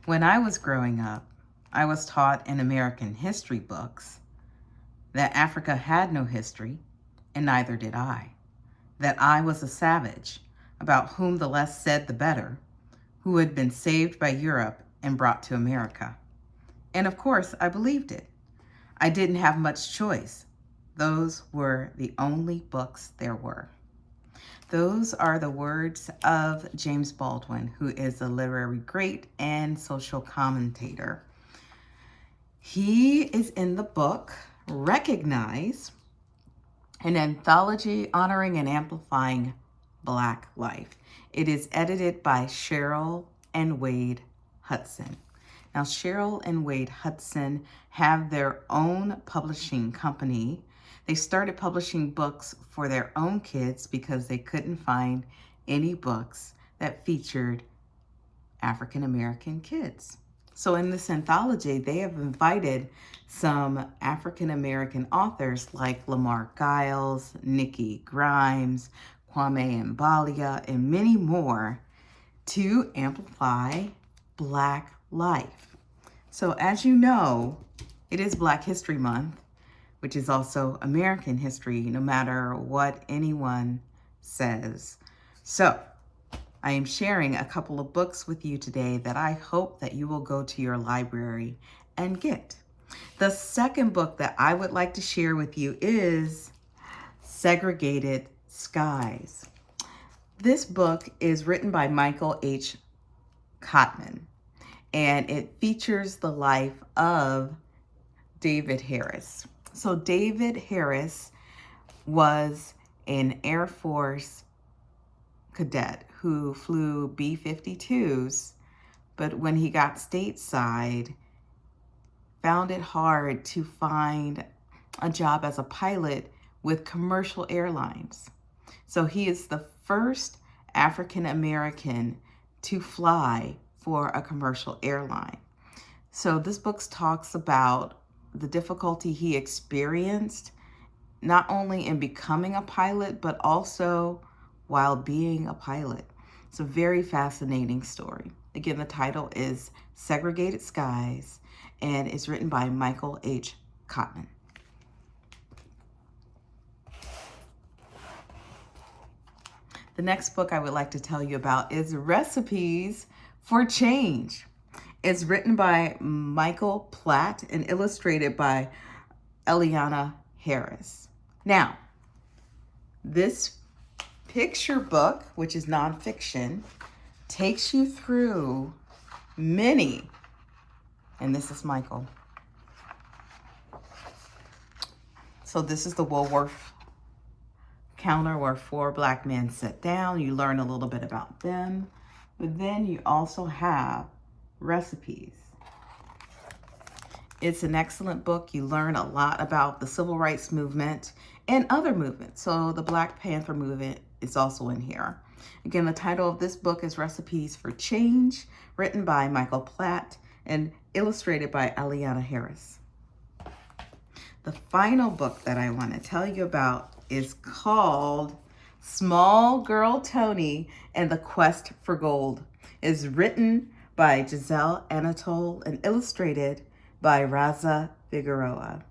When I was growing up, I was taught in American history books that Africa had no history, and neither did I. That I was a savage, about whom the less said the better, who had been saved by Europe and brought to America. And of course, I believed it. I didn't have much choice. Those were the only books there were. Those are the words of James Baldwin, who is a literary great and social commentator. He is in the book Recognize, an anthology honoring and amplifying Black life. It is edited by Cheryl and Wade Hudson. Now, Cheryl and Wade Hudson have their own publishing company. They started publishing books for their own kids because they couldn't find any books that featured African American kids. So in this anthology, they have invited some African American authors like Lamar Giles, Nikki Grimes, Kwame Mbalia, and many more to amplify Black life. So as you know, it is Black History Month, which is also American history, no matter what anyone says. So I am sharing a couple of books with you today that I hope that you will go to your library and get. The second book that I would like to share with you is Segregated Skies. This book is written by Michael H. Cotman, and it features the life of David Harris. So David Harris was an Air Force cadet who flew B-52s, but when he got stateside, found it hard to find a job as a pilot with commercial airlines. So he is the first African American to fly for a commercial airline. So this book talks about the difficulty he experienced, not only in becoming a pilot, but also while being a pilot. It's a very fascinating story. Again, the title is Segregated Skies, and it's written by Michael H. Cotman. The next book I would like to tell you about is Recipes for Change. It's written by Michael Platt and illustrated by Eliana Harris. Now, this picture book, which is nonfiction, takes you through many, and this is Michael. So this is the Woolworth counter where 4 Black men sit down. You learn a little bit about them, but then you also have recipes. It's an excellent book. You learn a lot about the civil rights movement and other movements. So the Black Panther movement is also in here. Again, the title of this book is Recipes for Change, written by Michael Platt and illustrated by Eliana Harris. The final book that I want to tell you about is called Small Girl Tony and the Quest for Gold. It's written by Giselle Anatole and illustrated by Raza Figueroa.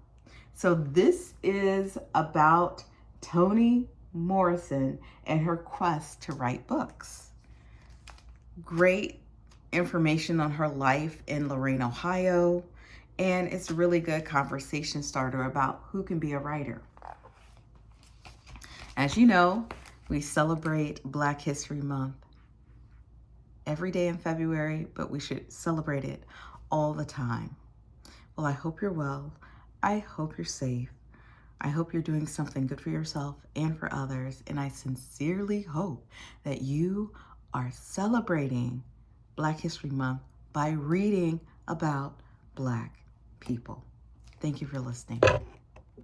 So this is about Toni Morrison and her quest to write books. Great information on her life in Lorain, Ohio, and it's a really good conversation starter about who can be a writer. As you know, we celebrate Black History Month every day in February, but we should celebrate it all the time. Well, I hope you're well. I hope you're safe. I hope you're doing something good for yourself and for others. And I sincerely hope that you are celebrating Black History Month by reading about Black people. Thank you for listening.